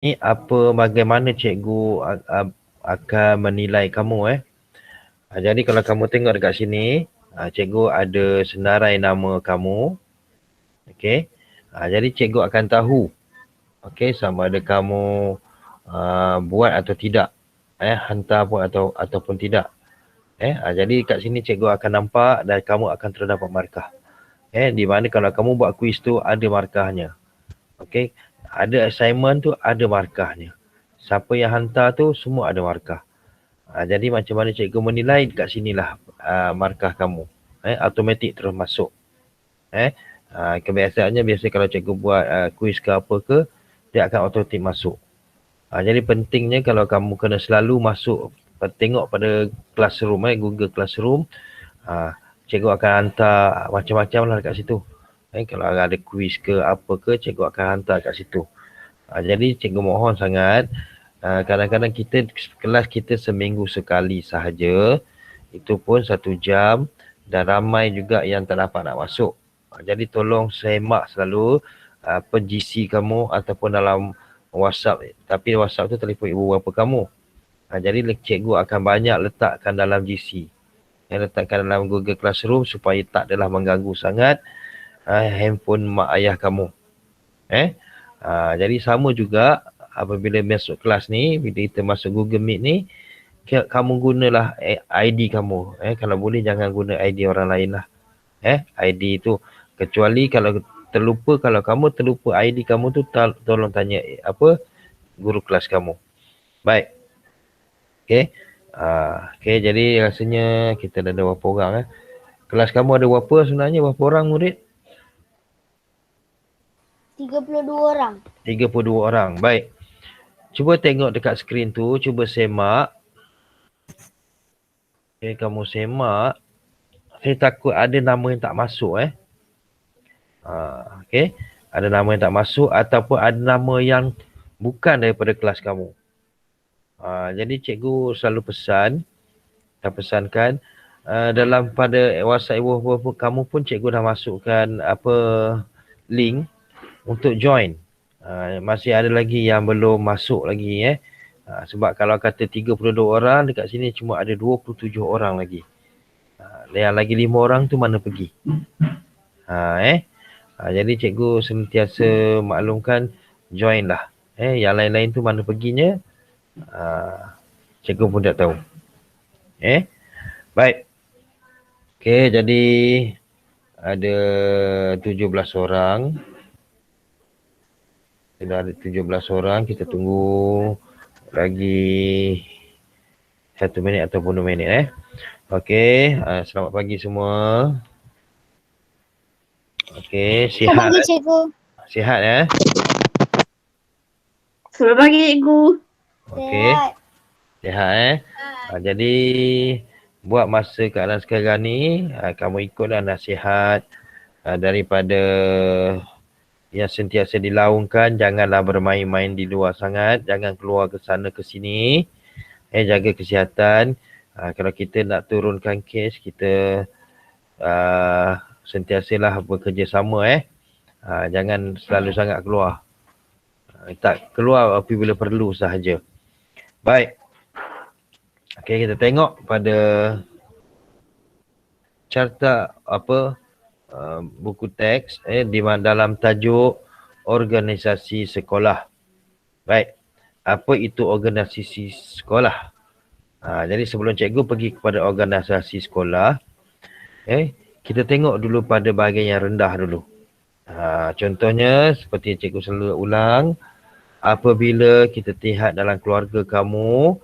Ini bagaimana cikgu akan menilai kamu jadi kalau kamu tengok dekat sini, cikgu ada senarai nama kamu. Okey. Jadi cikgu akan tahu sama ada kamu buat atau tidak. Hantar pun ataupun tidak. Jadi kat sini cikgu akan nampak dan kamu akan terdapat markah. Di mana kalau kamu buat kuis tu ada markahnya. Okey. Ada assignment tu ada markahnya. Siapa yang hantar tu semua ada markah. Jadi macam mana cikgu menilai kat sinilah markah kamu. Automatik terus masuk. Kebiasaannya biasa kalau cikgu buat kuis ke apa ke, dia akan automatik masuk. Jadi pentingnya kalau kamu kena selalu masuk, tengok pada classroom, Google Classroom, cikgu akan hantar macam-macam lah kat situ. Kalau ada kuis ke apa ke, cikgu akan hantar kat situ. Jadi cikgu mohon sangat, kadang-kadang kelas kita seminggu sekali sahaja, itu pun 1 jam dan ramai juga yang tak dapat nak masuk. Jadi tolong semak selalu GC kamu ataupun dalam WhatsApp. Tapi WhatsApp tu telefon ibu bapa kamu. Jadi cikgu akan banyak letakkan dalam GC. Letakkan dalam Google Classroom supaya tak adalah mengganggu sangat handphone mak ayah kamu. Jadi sama juga apabila masuk kelas ni, bila kita masuk Google Meet ni, kamu gunalah ID kamu. Kalau boleh jangan guna ID orang lain lah. ID tu. Kecuali kalau kalau kamu terlupa ID kamu tu, tolong tanya guru kelas kamu. Baik. Okey, jadi rasanya kita dah ada berapa orang. Kelas kamu ada berapa sebenarnya? Berapa orang murid? 32 orang. 32 orang. Baik. Cuba tengok dekat skrin tu, cuba semak. Kamu semak. Saya takut ada nama yang tak masuk Okey. Ada nama yang tak masuk ataupun ada nama yang bukan daripada kelas kamu. Jadi cikgu selalu pesankan dalam pada WhatsApp ibu kamu pun cikgu dah masukkan link untuk join. Masih ada lagi yang belum masuk lagi sebab kalau kata 32 orang, dekat sini cuma ada 27 orang lagi. Yang lagi 5 orang tu mana pergi? Jadi cikgu sentiasa maklumkan join lah. Yang lain-lain tu mana perginya? Cikgu pun tak tahu. Baik. Okey, jadi ada 17 orang. Sudah ada 17 orang. Kita tunggu lagi 1 minit ataupun 2 minit Okey, selamat pagi semua. Okey, sihat. Selamat pagi cikgu. Sihat Selamat pagi cikgu. Okey. Sihat jadi buat masa keadaan sekarang ni, kamu ikutlah nasihat daripada yang sentiasa dilaungkan. Janganlah bermain-main di luar sangat. Jangan keluar ke sana ke sini. Jaga kesihatan. Kalau kita nak turunkan kes, kita sentiasalah bekerjasama jangan selalu sangat keluar. Tak keluar apabila perlu sahaja. Baik. Okey, kita tengok pada carta buku teks di dalam tajuk organisasi sekolah. Baik. Apa itu organisasi sekolah? Jadi sebelum cikgu pergi kepada organisasi sekolah, kita tengok dulu pada bahagian yang rendah dulu. Contohnya seperti cikgu selalu ulang, apabila kita lihat dalam keluarga kamu,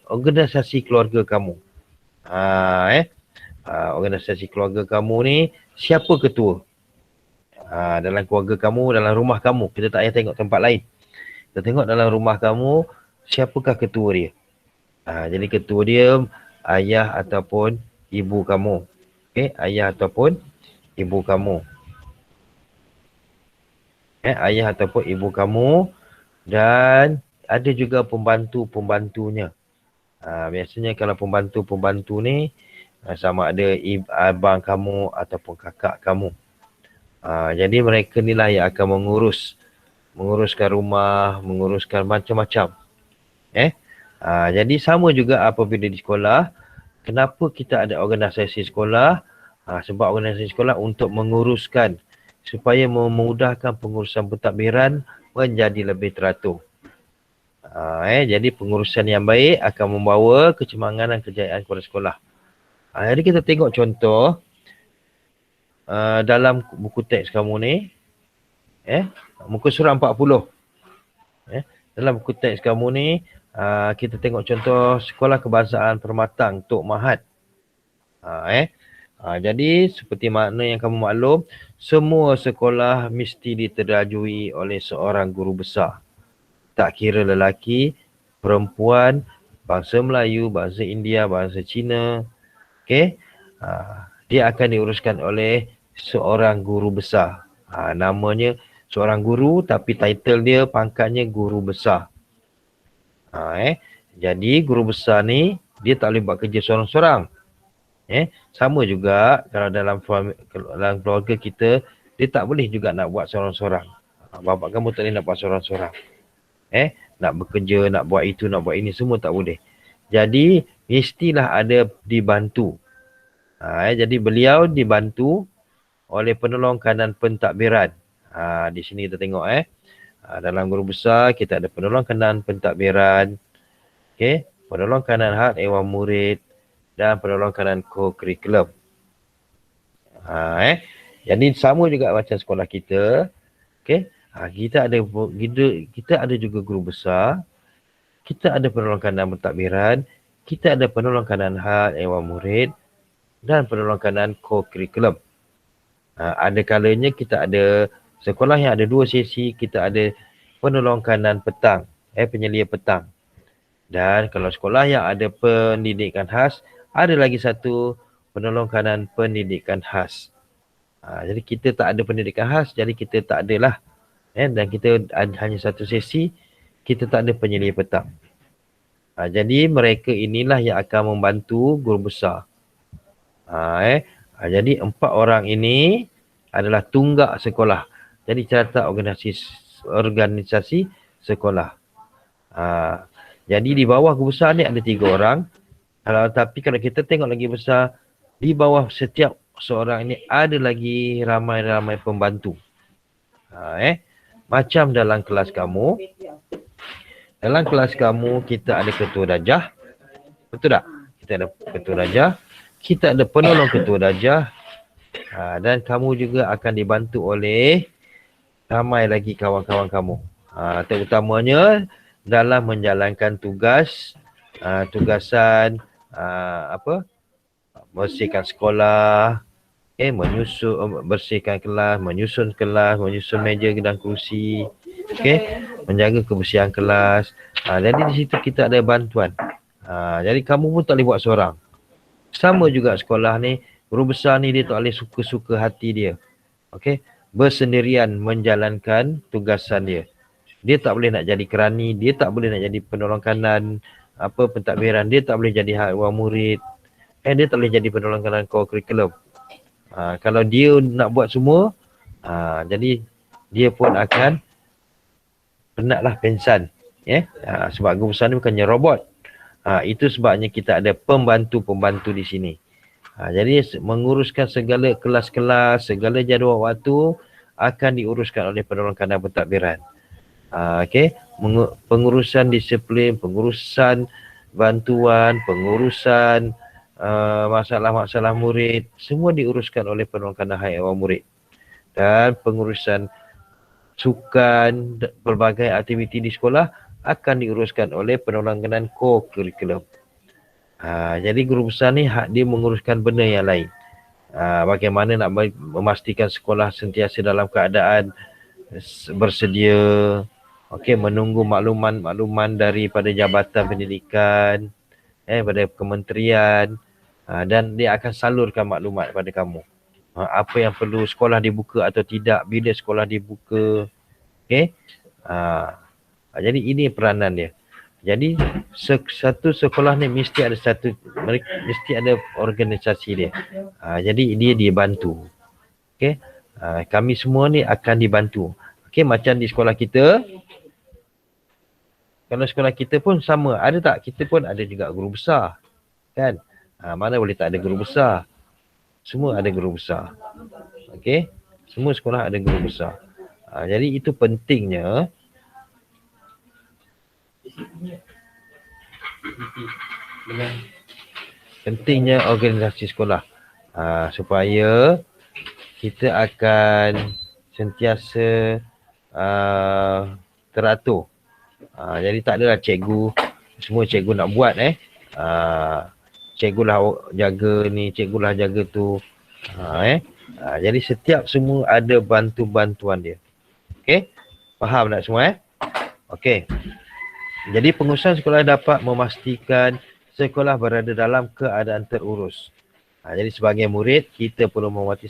organisasi keluarga kamu. Organisasi keluarga kamu ni, siapa ketua? Dalam keluarga kamu, dalam rumah kamu. Kita tak payah tengok tempat lain. Kita tengok dalam rumah kamu, siapakah ketua dia? Jadi ketua dia ayah ataupun ibu kamu. Ayah ataupun ibu kamu. Ayah ataupun ibu kamu. Dan ada juga pembantu-pembantunya. Biasanya kalau pembantu-pembantu ni sama ada abang kamu ataupun kakak kamu. Jadi mereka ni lah yang akan mengurus menguruskan rumah, menguruskan macam-macam. Jadi sama juga apabila di sekolah, kenapa kita ada organisasi sekolah? Sebab organisasi sekolah untuk menguruskan supaya memudahkan pengurusan pentadbiran menjadi lebih teratur. Jadi pengurusan yang baik akan membawa kecemerlangan dan kejayaan kepada sekolah. Jadi kita tengok contoh dalam buku teks kamu ni, muka surat 40. Dalam buku teks kamu ni, kita tengok contoh Sekolah Kebangsaan Permatang Tok Mahat. Jadi seperti makna yang kamu maklum, semua sekolah mesti diterajui oleh seorang guru besar. Tak kira lelaki, perempuan, bangsa Melayu, bangsa India, bangsa Cina. Dia akan diuruskan oleh seorang guru besar. Namanya seorang guru tapi title dia, pangkatnya guru besar. Jadi guru besar ni dia tak boleh buat kerja seorang-seorang. Sama juga kalau dalam keluarga kita, dia tak boleh juga nak buat seorang-seorang. Bapak kamu tak boleh nak buat seorang-seorang. Nak bekerja, nak buat itu, nak buat ini, semua tak boleh. Jadi mestilah ada dibantu. Jadi beliau dibantu oleh penolong kanan pentadbiran. Di sini kita tengok dalam guru besar kita ada penolong kanan pentadbiran. Penolong kanan hak Dewan Murid dan penolong kanan co-curriculum. Jadi sama juga macam sekolah kita. Kita ada juga guru besar. Kita ada penolong kanan pentadbiran. Kita ada penolong kanan hak Dewan Murid dan penolong kanan co-curriculum. Ada kalanya kita ada sekolah yang ada 2 sesi, kita ada penolong kanan petang, penyelia petang. Dan kalau sekolah yang ada pendidikan khas, ada lagi satu penolong kanan pendidikan khas. Jadi kita tak ada pendidikan khas, jadi kita tak adalah. Dan kita ada hanya satu sesi, kita tak ada penyelia petang. Jadi mereka inilah yang akan membantu guru besar. Jadi 4 orang ini adalah tunggak sekolah. Jadi carta organisasi sekolah. Jadi di bawah guru besar ni ada 3 orang. Tapi kalau kita tengok lagi besar, di bawah setiap seorang ini ada lagi ramai-ramai pembantu. Macam dalam kelas kamu. Dalam kelas kamu kita ada ketua darjah. Betul tak? Kita ada ketua darjah. Kita ada penolong ketua darjah. Dan kamu juga akan dibantu oleh ramai lagi kawan-kawan kamu. Terutamanya dalam menjalankan tugasan bersihkan sekolah, bersihkan kelas, menyusun meja dan kerusi, menjaga kebersihan kelas. Jadi di situ kita ada bantuan. Jadi kamu pun tak boleh buat seorang. Sama juga sekolah ni, guru besar ni dia tak boleh suka-suka hati dia. Bersendirian menjalankan tugasan dia. Dia tak boleh nak jadi kerani, dia tak boleh nak jadi penolong kanan pentadbiran, dia tak boleh jadi Dewan Murid. Dia tak boleh jadi penolong kanan co-curriculum. Kalau dia nak buat semua, jadi dia pun akan penatlah pensan. Sebab guru besar ni bukannya robot. Itu sebabnya kita ada pembantu-pembantu di sini. Jadi menguruskan segala kelas-kelas, segala jadual waktu akan diuruskan oleh penolong kanan pentadbiran. Pengurusan disiplin, pengurusan bantuan, pengurusan masalah-masalah murid, semua diuruskan oleh penolong kanan Dewan Murid. Dan pengurusan sukan, pelbagai aktiviti di sekolah akan diuruskan oleh penolong kanan co-curriculum. Jadi guru besar ni dia menguruskan benda yang lain. Bagaimana nak memastikan sekolah sentiasa dalam keadaan bersedia, menunggu makluman daripada Jabatan Pendidikan, pada kementerian, dan dia akan salurkan maklumat kepada kamu. Apa yang perlu sekolah dibuka atau tidak, bila sekolah dibuka. Jadi ini peranan dia. Jadi satu sekolah ni mesti ada organisasi dia. Jadi dia dibantu. Kami semua ni akan dibantu. Okey, macam di sekolah kita. Kalau sekolah kita pun sama. Ada tak? Kita pun ada juga guru besar. Kan? Mana boleh tak ada guru besar? Semua ada guru besar. Okey? Semua sekolah ada guru besar. Jadi itu pentingnya organisasi sekolah. Supaya kita akan sentiasa teratur. Jadi tak adalah semua cikgu nak buat cikgu lah jaga ni, cikgu lah jaga tu. Jadi setiap semua ada bantuan dia. Okey? Faham tak semua Okey. Jadi pengurusan sekolah dapat memastikan sekolah berada dalam keadaan terurus. Jadi sebagai murid, kita perlu menghormati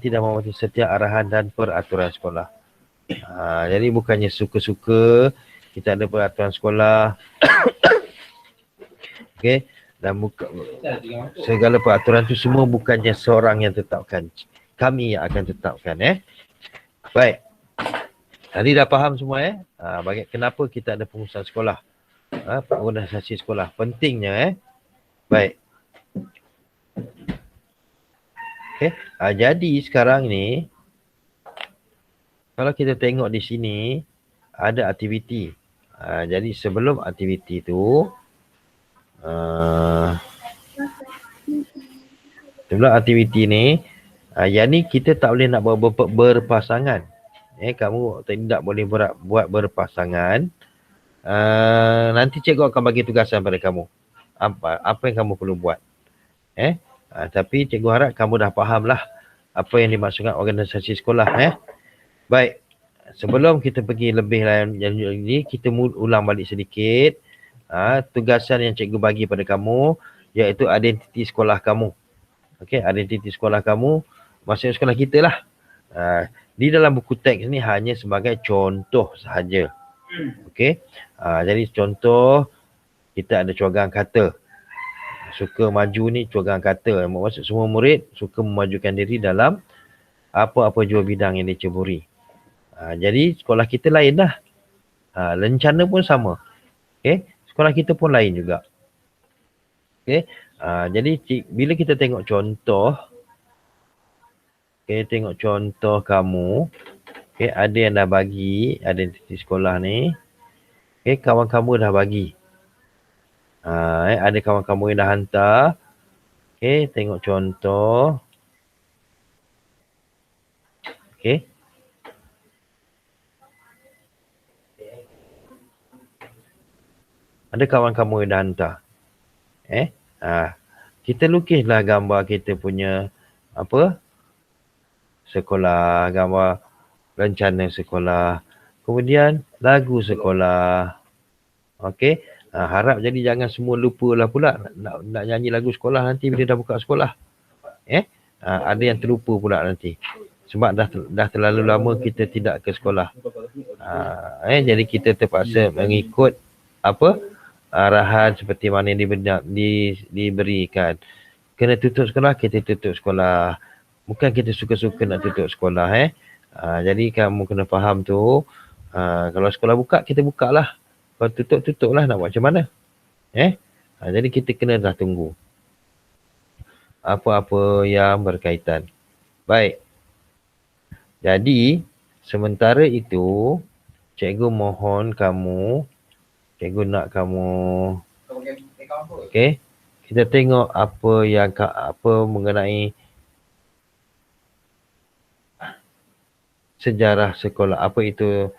dan menghormati setiap arahan dan peraturan sekolah. Jadi bukannya suka-suka kita ada peraturan sekolah. Okey, dan segala peraturan tu semua bukannya seorang yang tetapkan. Kami yang akan tetapkan Baik. Tadi dah faham semua kenapa kita ada pengurusan sekolah. Organisasi sekolah pentingnya Baik. Okey, jadi sekarang ni kalau kita tengok di sini ada aktiviti. Jadi sebelum aktiviti tu sebelum aktiviti ni yang ni kita tak boleh nak berpasangan. Kamu tidak boleh buat berpasangan. Nanti cikgu akan bagi tugasan pada kamu. Apa yang kamu perlu buat. Tapi cikgu harap kamu dah faham lah apa yang dimaksudkan organisasi sekolah. Baik. Sebelum kita pergi lebih lanjut lagi, kita ulang balik sedikit. Tugasan yang cikgu bagi pada kamu, iaitu identiti sekolah kamu. Okey, identiti sekolah kamu, maksudnya sekolah kita lah. Di dalam buku teks ni hanya sebagai contoh sahaja. Okey. Jadi contoh, kita ada cawangan kata. Suka maju ni cawangan kata. Maksud semua murid suka memajukan diri dalam apa-apa jua bidang yang diceburi. Jadi sekolah kita lain dah. Rencana pun sama. Okay? Sekolah kita pun lain juga. Okay? Jadi bila kita tengok contoh. Okay, tengok contoh kamu. Okay, ada yang dah bagi identiti sekolah ni. Okay, kawan kamu dah bagi. Ada kawan kamu yang dah hantar. Okay, tengok contoh. Okay. Ada kawan kamu yang dah hantar. Kita lukislah gambar kita punya sekolah, gambar rencana sekolah. Kemudian lagu sekolah. Okey. Harap jadi jangan semua lupalah pula nak nyanyi lagu sekolah nanti bila dah buka sekolah. Ada yang terlupa pula nanti. Sebab dah terlalu lama kita tidak ke sekolah. Jadi kita terpaksa mengikut arahan seperti mana yang diberikan. Kena tutup sekolah, kita tutup sekolah. Bukan kita suka-suka nak tutup sekolah. Jadi kamu kena faham tu. Kalau sekolah buka, kita buka lah. Kalau tutup lah. Nak buat macam mana? Jadi kita kena dah tunggu. Apa-apa yang berkaitan. Baik. Jadi, sementara itu, cikgu mohon kamu, cikgu nak kamu, okey, kita tengok apa mengenai sejarah sekolah. Apa itu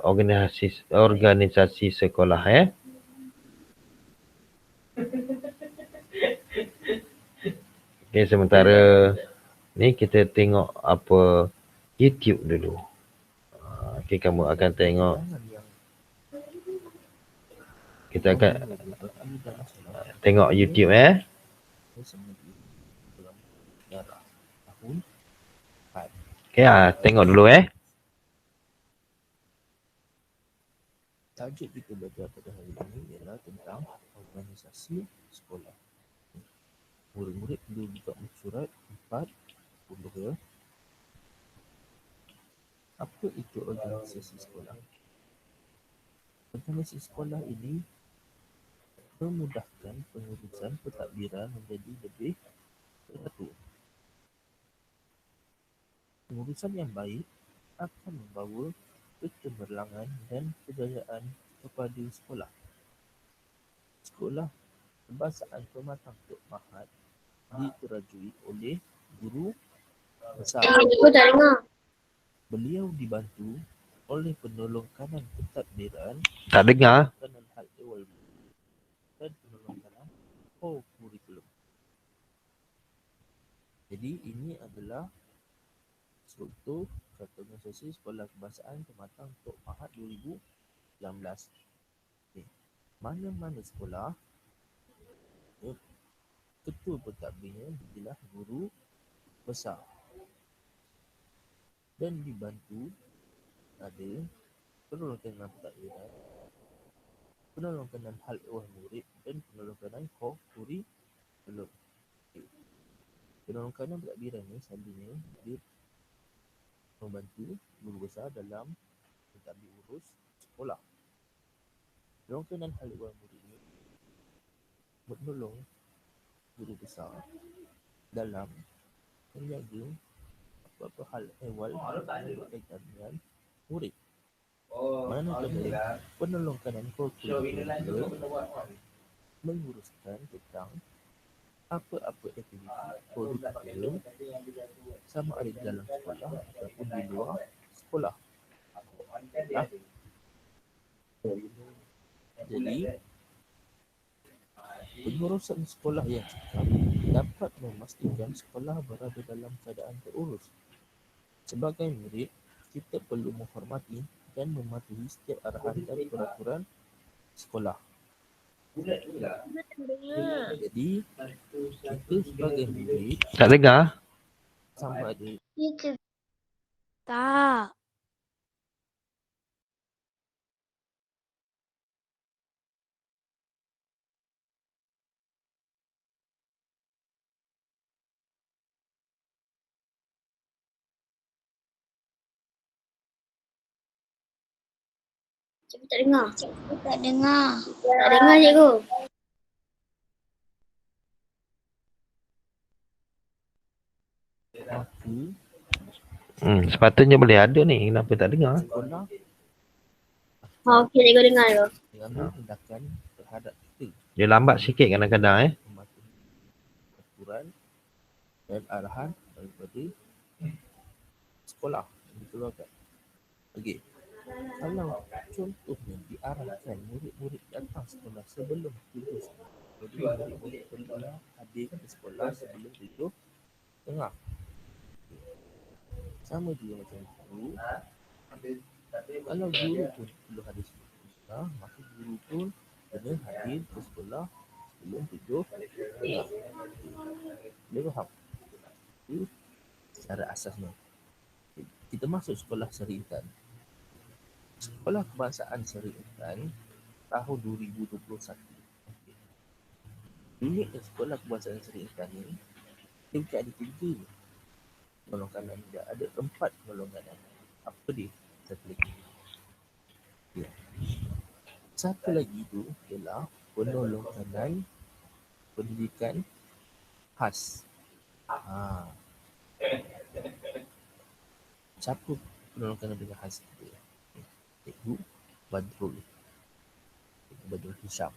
organisasi sekolah Okey, sementara ni kita tengok apa YouTube dulu. Okey, kamu akan tengok. Kita akan tengok YouTube Okey, tengok dulu Tajuk kita belajar pada hari ini ialah tentang organisasi sekolah. Murid-murid perlu buka muka surat 40 ya. Apa itu organisasi sekolah? Organisasi sekolah ini memudahkan pengurusan pentadbiran menjadi lebih teratur. Pengurusan yang baik akan membawa kecemerlangan dan kejayaan kepada sekolah. Sekolah Kebangsaan Pematang Tok Mahat diterajui oleh guru besar. Aku tak dengar. Beliau dibantu oleh penolong kanan pentadbiran, Tak dengar. kanan hal ehwal dan penolong kanan kurikulum. Jadi ini adalah struktur organisasi Sekolah Kebangsaan Pematang Tok Mahat 2019. Okay. Mana-mana sekolah, ketua pentadbirnya ialah guru besar dan dibantu ada penolong kanan pentadbiran, penolong kanan hal ehwal murid dan penolong kanan kurikulum. Okay. Penolong kanan pentadbiran ni selalunya dia membantu guru besar dalam mentadbir urus sekolah. Penolong kanan hal ehwal murid ni menolong guru besar dalam menjaga apa-apa hal ehwal berkaitan dengan murid. Manakala penolong kanan kurikulum menguruskan tentang apa-apa aktiviti kurikulum sama ada di dalam sekolah ataupun di luar sekolah. Jadi pengurusan sekolah yang cekap dapat memastikan sekolah berada dalam keadaan terurus. Sebagai murid, kita perlu menghormati dan mematuhi setiap arahan dan peraturan sekolah. Jadi, kita sebagai murid Tak dengar. sama ada Tak. Cikgu tak dengar. Cikgu tak dengar. Tak dengar cikgu. maka Sepatutnya boleh ada ni. Kenapa tak dengar? sekolah Okey, cikgu dengar tu. mengambil tindakan terhadap kita, Dia lambat sikit kadang-kadang mematuhi aturan dan arahan daripada sekolah yang dikeluarkan. Okey. Kalau contohnya diarahkan murid-murid datang sekolah sebelum 7 setengah, jadi murid-murid perlulah hadir ke sekolah sebelum 7:30. Sama juga macam guru. Kalau guru pun perlu hadir sebelum 7:30, maka guru pun kena hadir ke sekolah sebelum 7:30. Boleh faham? Itu secara asasnya. Kita masuk sekolah Seri Intan. Sekolah Kebangsaan Seri Intan tahun 2021. Unit Sekolah Kebangsaan Seri Intan ni dia bukan ada 3 penolong kanan, dia ada 4 penolong kanan. Apa dia? Satu lagi. Ya. Satu lagi tu ialah penolong kanan pendidikan khas. Siapa penolong kanan pendidikan khas kita? Cikgu Badrul. Cikgu Badrul Hisham.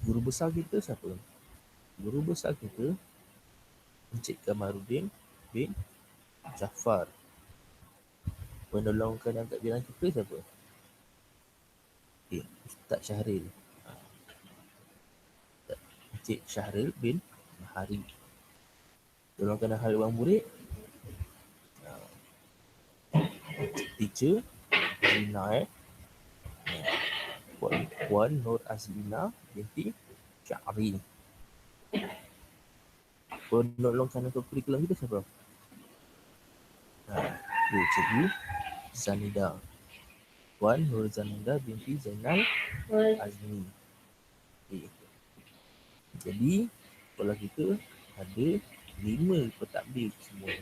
Guru besar kita siapa? Guru besar kita Encik Kamaruddin bin Jaafar. Penolong kanan pentadbiran kita siapa? Ustaz Syahril. Encik Syahril bin Mahari. Penolong kanan hal ehwal murid Teacher Zina Puan Nur Azlina binti Syahri. Penolong kanan kurikulum kita siapa? Cikgu Zanida Puan Nur Zanida binti Zainal Azmi. Jadi sekolah kita ada 5 pentadbir semua.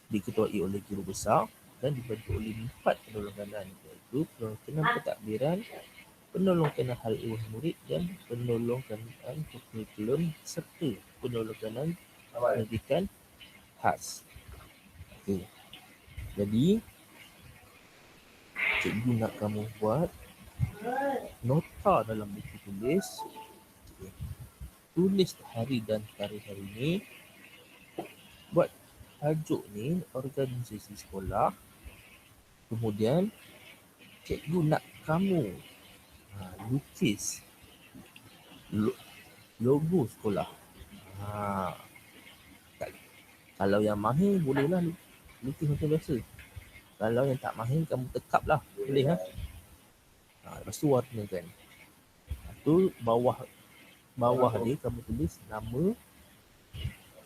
diketuai oleh guru besar dan dibantu oleh 4 penolong kanan, iaitu penolong kanan pentadbiran, penolong kanan hal ehwal murid dan penolong kanan kurikulum serta penolong kanan pendidikan khas. Okey. Jadi cikgu nak kamu buat nota dalam buku tulis. Okey. Tulis hari dan tarikh hari ni. Buat tajuk ni organisasi sekolah. Kemudian cikgu nak kamu lukis logo sekolah. Kalau yang mahir bolehlah lukis macam biasa. Kalau yang tak mahir kamu tekap lah. Boleh lah. Lepas tu warnakan. Tu bawah dia kamu tulis nama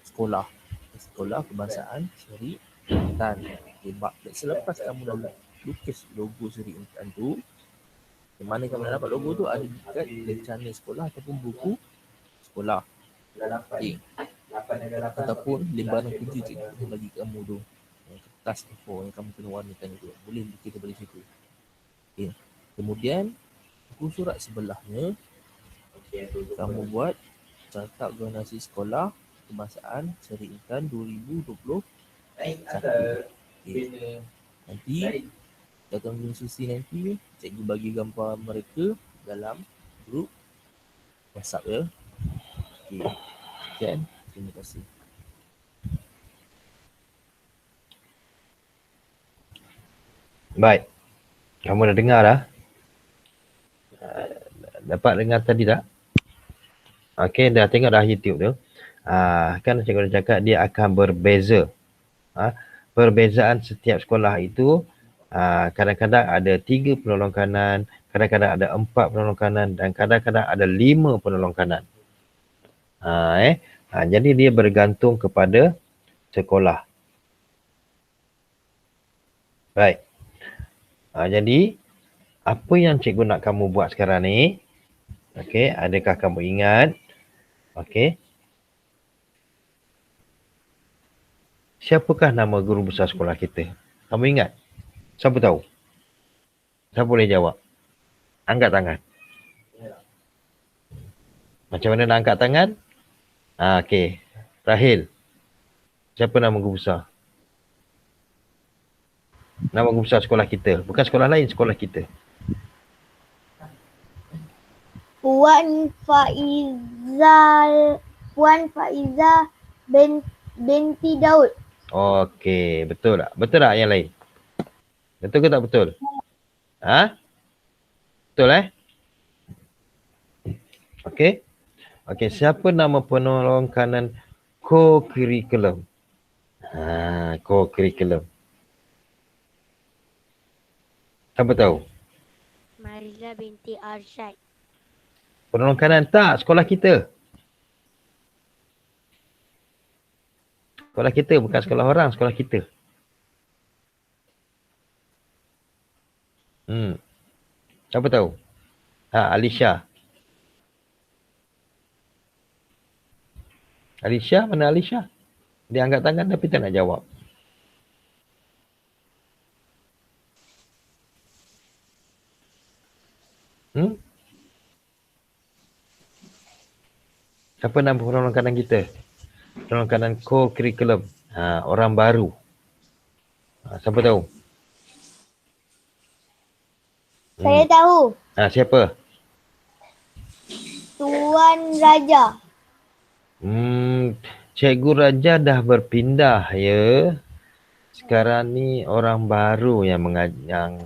sekolah. Sekolah Kebangsaan Seri Intan. Selepas kamu dah lukis logo Seri Intan tu, di mana kamu nak dapat logo tu ada dekat rencana sekolah ataupun buku sekolah. Okay. Ataupun lembaran kerja cikgu bagi kamu tu, kertas A4 yang kamu kena warnakan itu, boleh lukis daripada situ. Okay. Kemudian buku surat sebelahnya kamu buat carta organisasi sekolah Kebangsaan Seri Intan 2021. Okay. Nanti dalam diskusi nanti cikgu bagi gambar mereka dalam grup WhatsApp ya. Okay. Sekian. Terima kasih. Baik. Kamu dah dengar dah? Dapat dengar tadi tak? Okey, dah tengok dah YouTube tu. Kan cikgu dah cakap dia akan berbeza. Perbezaan setiap sekolah itu kadang-kadang ada 3 penolong kanan, kadang-kadang ada 4 penolong kanan dan kadang-kadang ada 5 penolong kanan. Jadi dia bergantung kepada sekolah. Baik. Jadi apa yang cikgu nak kamu buat sekarang ni? Okey, adakah kamu ingat? Okey. Siapakah nama guru besar sekolah kita? Kamu ingat? Siapa tahu? Siapa boleh jawab? Angkat tangan. Macam mana nak angkat tangan? Okey. Rahil. Siapa nama guru besar? Nama guru besar sekolah kita. Bukan sekolah lain, sekolah kita. Puan Faiza binti Daud. Okey, betul tak? Betul tak yang lain? Betul ke tak betul? Betul Okey. Okey, siapa nama penolong kanan co-curriculum? Co-curriculum. Siapa tahu? Mariza binti Arsyad. Penolong kanan tak, sekolah kita. Sekolah kita, bukan sekolah orang, sekolah kita. Siapa tahu? Alisha. Alisha, mana Alisha? Dia angkat tangan tapi tak nak jawab. Siapa nama penolong kanan kita? Penolong kanan co-curriculum. Orang baru. Siapa tahu? Saya tahu. Siapa? Tuan Raja. Cikgu Raja dah berpindah ya. Sekarang ni orang baru yang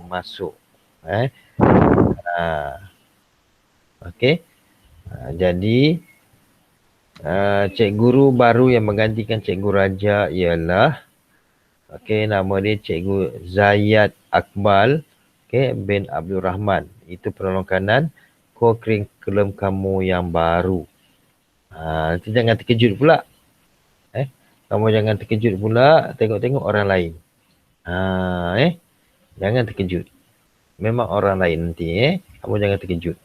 masuk. Okey. Jadi cikgu guru baru yang menggantikan Cikgu Raja ialah nama dia Cikgu Zayad Akmal bin Abdul Rahman. Itu penolong kanan co-curriculum kamu yang baru. Nanti jangan terkejut pula. Kamu jangan terkejut pula tengok-tengok orang lain. Jangan terkejut. Memang orang lain nanti. Kamu jangan terkejut.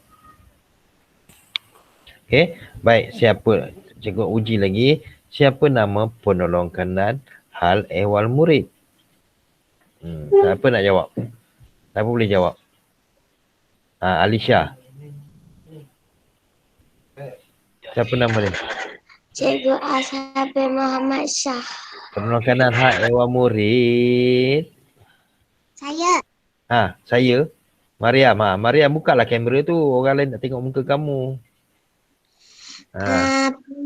Okey, baik, siapa? Cikgu uji lagi. Siapa nama penolong kanan hal ehwal murid. Siapa nak jawab? Siapa boleh jawab? Alisha. Siapa nama dia? Cikgu Ashabi Muhammad Shah. Penolong kanan hal ehwal murid. Saya. Saya. Mariam. Mariam, bukalah kamera tu. Orang lain nak tengok muka kamu.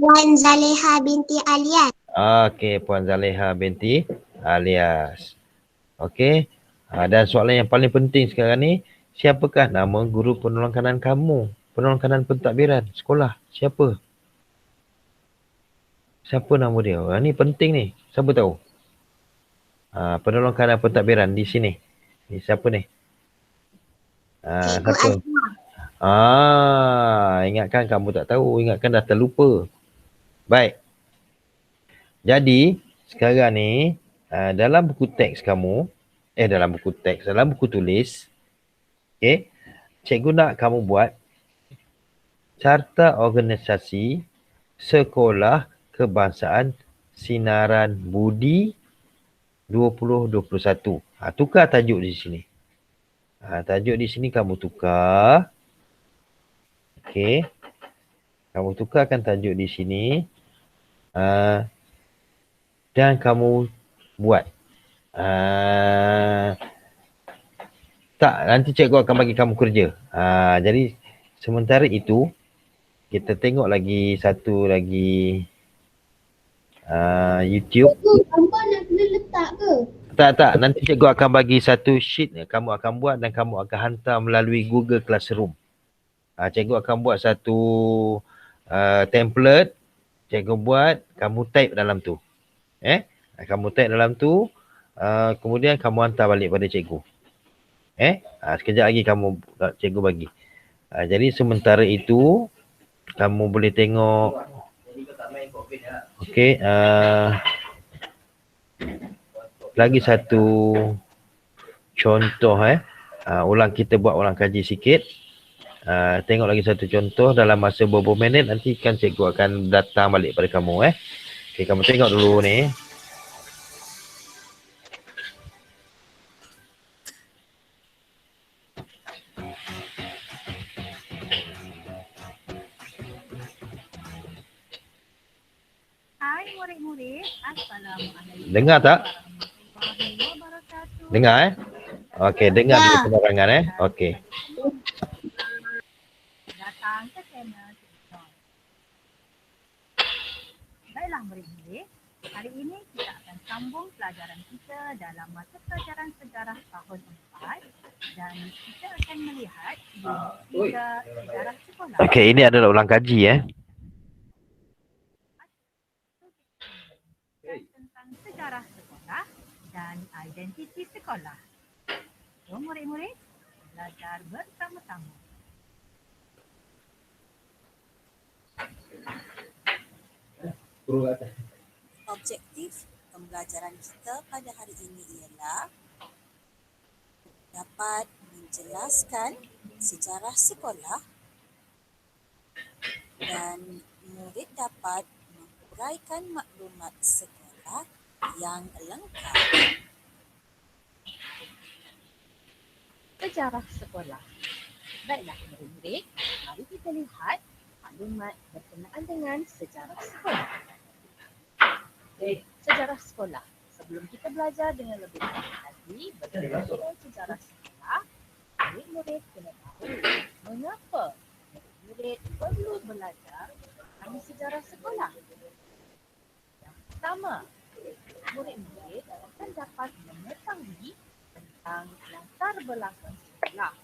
Puan Zaleha binti Alias. Okey, Puan Zaleha binti Alias. Okey. Dan soalan yang paling penting sekarang ni, siapakah nama guru penolong kanan kamu? Penolong kanan pentadbiran sekolah. Siapa? Siapa nama dia? Ni penting ni. Siapa tahu? Penolong kanan pentadbiran di sini. Ni siapa ni? Siapa? Ingatkan kamu tak tahu. Ingatkan dah terlupa. Baik. Jadi, sekarang ni, dalam buku teks kamu, dalam buku tulis, okay, cikgu nak kamu buat carta organisasi sekolah kebangsaan Sinaran Budi 2021. Tukar tajuk di sini. Tajuk di sini kamu tukar. Okey. Kamu tukarkan tajuk di sini. Dan kamu buat. Nanti cikgu akan bagi kamu kerja. Jadi sementara itu, kita tengok lagi satu lagi YouTube. Gambar nak kena letak ke? Tak. Nanti cikgu akan bagi satu sheet kamu akan buat dan kamu akan hantar melalui Google Classroom. Cikgu akan buat satu template. Cikgu buat, kamu type dalam tu. Kamu type dalam tu, kemudian kamu hantar balik pada cikgu. Sekejap lagi cikgu bagi. Jadi sementara itu, kamu boleh tengok. Okey. Lagi satu contoh. Kita buat ulang kaji sikit. Tengok lagi satu contoh dalam masa beberapa minit. Nanti kan cikgu akan datang balik pada kamu. Okey, kamu tengok dulu ni. Hai murid-murid, Assalamualaikum. Dengar tak? Dengar Okey, dengar dulu penerangan Okey. Datang ke channel TikTok. Baiklah murid-murid, hari ini kita akan sambung pelajaran kita dalam mata pelajaran sejarah tahun 4 dan kita akan melihat unit 3 sejarah sekolah. Okey, ini adalah ulang kaji Tentang sejarah sekolah dan identiti sekolah. So murid-murid, belajar bersama-sama. Objektif pembelajaran kita pada hari ini ialah dapat menjelaskan sejarah sekolah dan murid dapat menguraikan maklumat sekolah yang lengkap. Sejarah sekolah. Baiklah murid-murid, mari kita lihat maklumat berkenaan dengan sejarah sekolah. Sejarah sekolah. Sebelum kita belajar dengan lebih lanjut lagi berkenaan sejarah sekolah, murid-murid kena tahu mengapa murid-murid perlu belajar tentang sejarah sekolah. Yang pertama, murid-murid akan dapat mengetahui tentang latar belakang sekolah.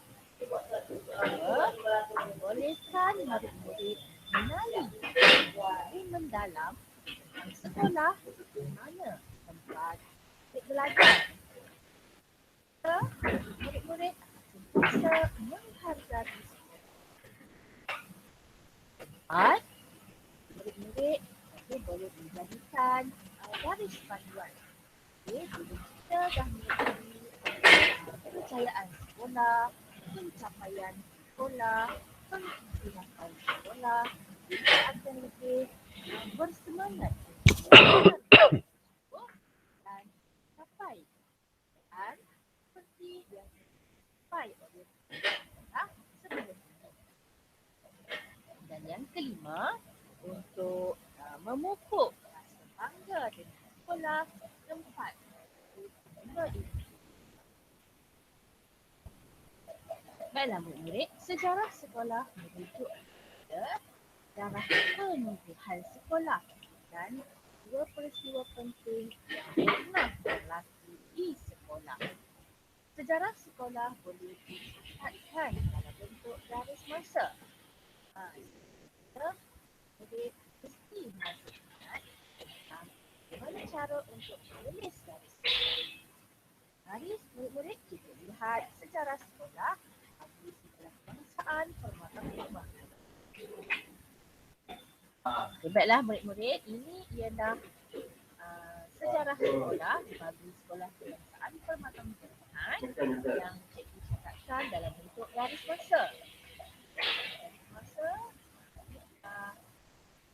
Membolehkan murid-murid mengenali lebih mendalam tentang sekolah di mana tempat murid belajar. Murid-murid akan sentiasa menghargai sekolah. Murid-murid boleh dijadikan garis panduan. Bila kita dah mengetahui kejayaan sekolah, pencapaian sekolah, pengisian sekolah, kita akan lebih bersemangat aktiviti yang dicapai oleh sekolah sebelum ini. Dan yang kelima, untuk memupuk rasa bangga dengan sekolah tempat bangga ini. Baiklah murid-murid, sejarah sekolah merujuk pada sejarah penubuhan sekolah dan dua peristiwa penting yang pernah berlaku di sekolah. Sejarah sekolah boleh dicatatkan dalam bentuk garis masa. Kita boleh mesti masuk ingat tentang bagaimana cara untuk menulis garis. Mari murid-murid kita lihat sejarah sekolah bagi sejarah kebangsaan permata perkembangan. Okay, baiklah murid-murid, ini ialah sejarah sekolah bagi sekolah kebangsaan permata perkembangan yang cikgu catatkan dalam bentuk garis masa. Garis masa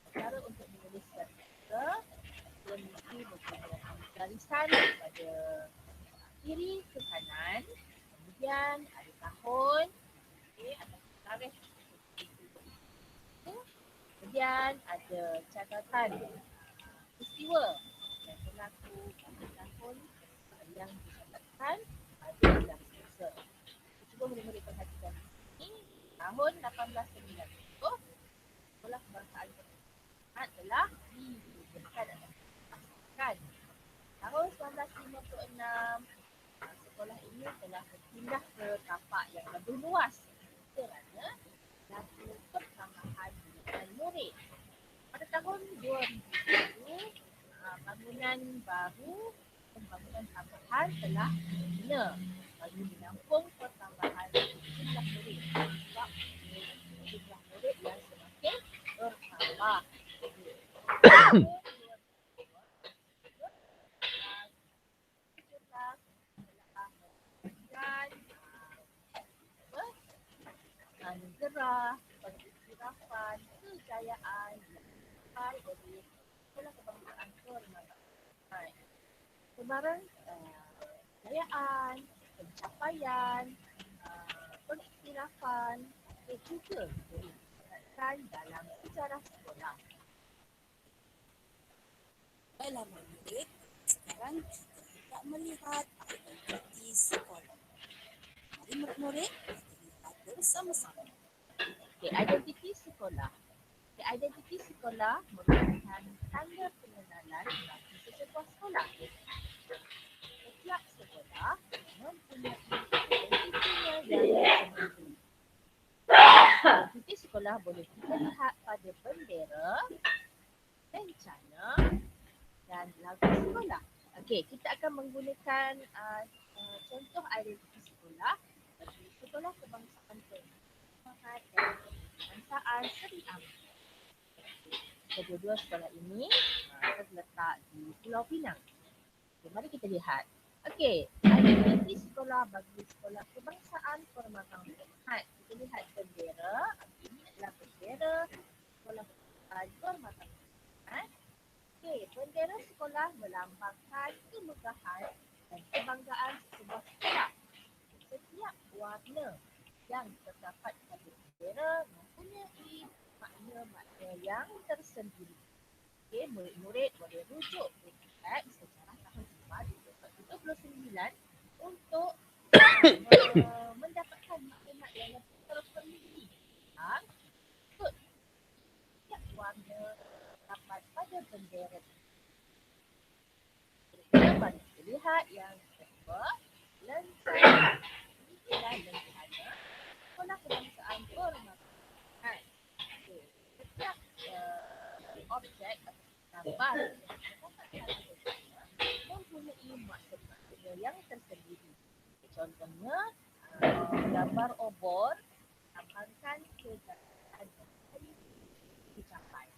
cara untuk menulis garis masa, dia mesti menggunakan garisan pada kiri ke kanan, kemudian ada tahun, ada tarikh, kemudian ada catatan peristiwa yang berlaku pada tahun yang dicatatkan pada garis masa. Cuba murid-murid perhatikan ini, tahun 1890 sekolah kebangsaan perkembangan telah didirikan atau diasaskan. Tahun 1956 sekolah ini telah berpindah ke tapak yang lebih luas kerana berlaku pertambahan bilangan murid. Pada tahun 2007, bangunan baru, pembangunan tambahan telah dibina bagi menampung pertambahan jumlah murid sebab jumlah murid yang semakin bertambah. Anugerah, pengiktirafan, kejayaan yang dicapai oleh sekolah kebangsaan permata. Sebarang kejayaan, pencapaian, pengiktirafan juga dicatatkan dalam sejarah sekolah. Baiklah murid, sekarang kita hendak melihat identiti sekolah. Mari murid-murid, kita lihat bersama-sama. Okay, identiti sekolah. Okay, identiti sekolah merupakan tanda pengenalan bagi sesebuah sekolah. Setiap sekolah mempunyai identitinya yang tersendiri. Identiti sekolah boleh kita lihat pada bendera, rencana dan lagu sekolah. Okey, kita akan menggunakan contoh identiti sekolah bagi sekolah kebangsaan perkembangan dan kebangsaan Seri Amri. Kedua-dua sekolah ini terletak di Pulau Pinang. Okay, mari kita lihat. Okey, identiti sekolah bagi sekolah kebangsaan permata perkembangan. Kita lihat bendera. Ini adalah bendera sekolah kebangsaan permata perkembangan. Okey, bendera sekolah melambangkan kemegahan dan kebanggaan sebuah sekolah. Setiap warna yang terdapat pada bendera mempunyai makna-makna yang tersendiri. Okey, murid-murid boleh rujuk dekat sejarah tahun 1979 untuk mendapatkan maklumat yang lebih terperinci tentang setiap warna terdapat pada bendera. Mari kita lihat yang kedua, lencana. Ini adalah lencana sekolah kebangsaan permata. Setiap objek atau gambar yang mempunyai maksud-maksudnya yang tersendiri. Contohnya, gambar obor melambangkan kejayaan yang dicapai.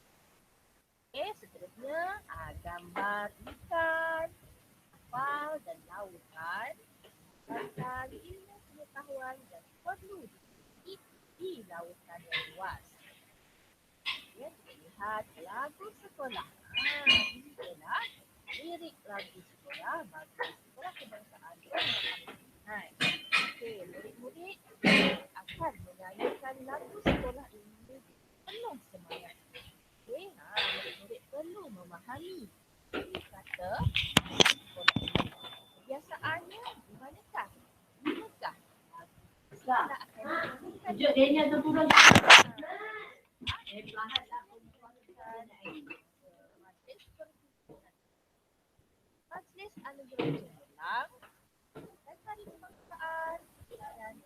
Okey, seterusnya gambar ikan, kapal dan lautan melambangkan ilmu pengetahuan yang perlu dimiliki di lautan yang luas. Ya, kita lihat lagu sekolah. Ini adalah lirik lagu sekolah bagi sekolah kebangsaan permata. Okey, murid-murid akan menyanyikan lagu sekolah ini penuh semangat. Okey, murid-murid perlu memahami kata sekolah ini. Kebiasaannya di manakah? Di Mekah. Kita akan menyanyikan majlis anugerah cemerlang dan hari kebangsaan dan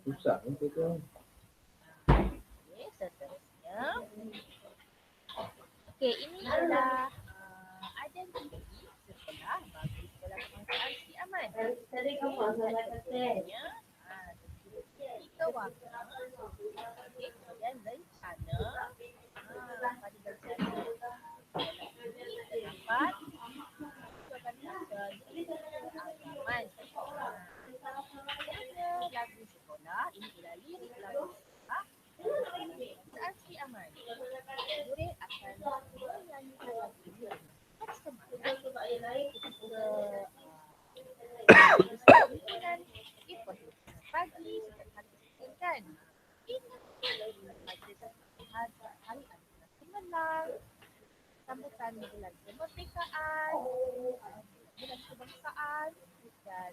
Susah untuk tu. Okey, seterusnya. Okey, ini adalah identiti sekolah bagi sekolah kebangsaan Sri Aman. Seterusnya, tiga warna. Okey, kemudian rencana. Pada rencana ini terdapat agaman. Seterusnya, lagu sekolah. Ini adalah lirik lagu sekolah. Kebangsaan Sri Aman. Murid akan menyanyikan lagu ini bersemangat ketika pimpinan diperhentikan pagi setiap hari disediakan. Ingat majlis hari anugerah cemerlang, sambutan bulan kemerdekaan, bulan kebangsaan dan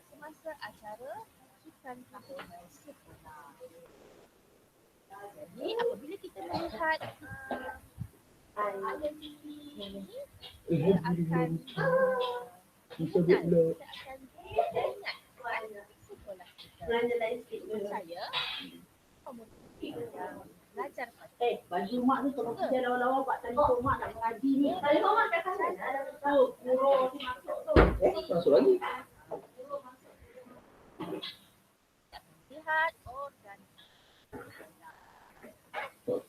semasa acara sukan tahunan sekolah. Jadi apabila kita melihat identiti ini, kita akan mengenal, kita akan ingat sekolah kita. Saya yang belajar pada baju mak tu kalau kerja lawa-lawa buat telefon mak nak mengaji ni. Telefon mak kat sana ada tu guru si masuk tu. Masuk lagi. lihat organ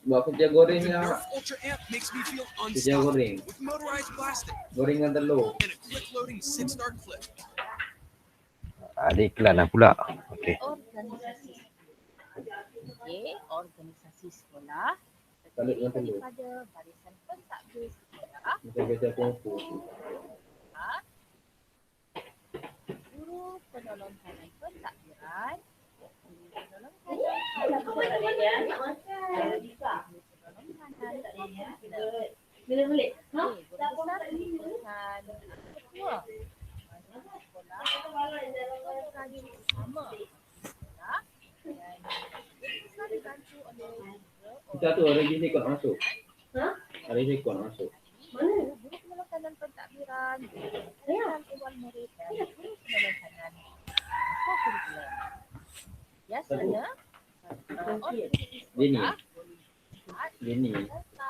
Buat kerja goreng The lah. Nerf Ultra Amp makes me feel Kerja goreng. unstoppable with motorized plastic Gorengan telur. and a quick-loading 6-star clip. Ada iklan lah pula. Okey. organisasi. Okey, organisasi sekolah Tarik dengan terdiri telur. daripada barisan pentadbir sekolah, Macam kerja kumpul. guru penolong kanan pentadbiran, guru penolong kanan Bila balik? guru besar merupakan ketua majlis sekolah, pengrajin utama sekolah dan guru besar dibantu oleh Kita tu hari ni kau nak masuk. Hari ni kau nak masuk. guru penolong kanan pentadbiran, guru dewan murid dan guru penolong kanan co-curricular. Biasanya organisasi Dini. sekolah Dini. serta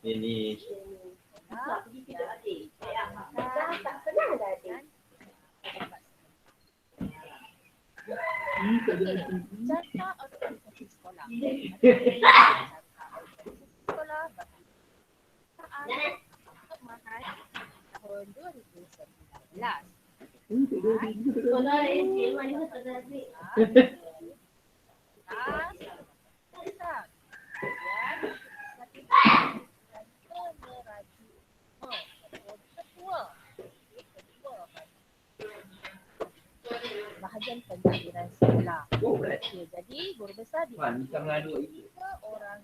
Dini. sekolah jasa organisasi sekolah. Jasa organisasi sekolah bagi kemahan tahun 2019. Sekolah SDM mana tu tak ada. Bahagian pentadbiran sekolah. Oh, berat. Okay, jadi guru besar di Wan, kita mengadu itu. 3 orang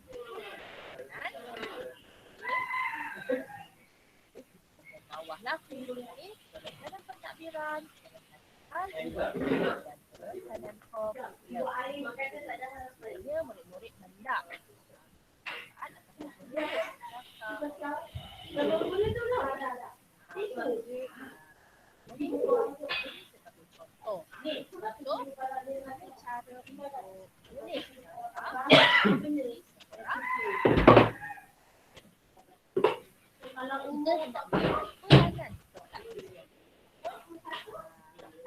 bawahlah pilih perencanaan pentadbiran, perencanaan dan perencanaan Sebenarnya murid-murid hendak contoh cara untuk menulis kalau kita hendak peranan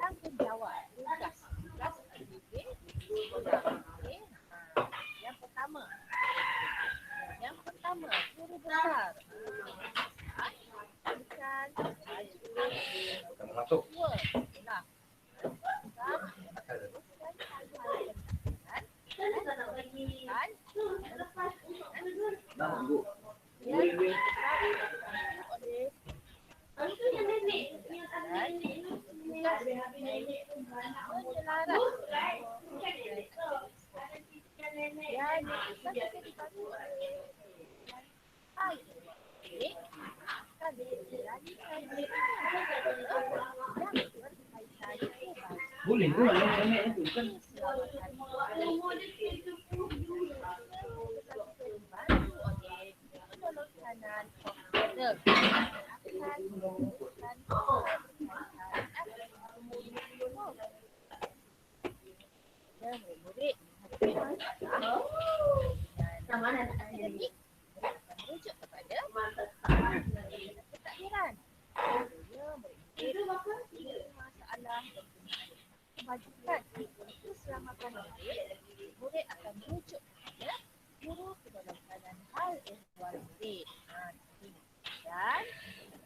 tanggungjawab tugas aktiviti sekolah. Okey. Yang pertama guru besar bukan Masuk. sekolah. menyelaras dan jika dibantu oleh akan menjalanikan yang berkaitan Boleh tu kalau kami itu kan. merujuk kepada ketakdiran. Masalah kemajukan keselamatan murid akan merujuk kepada guru kedaulatan hal ehwal murid. Dan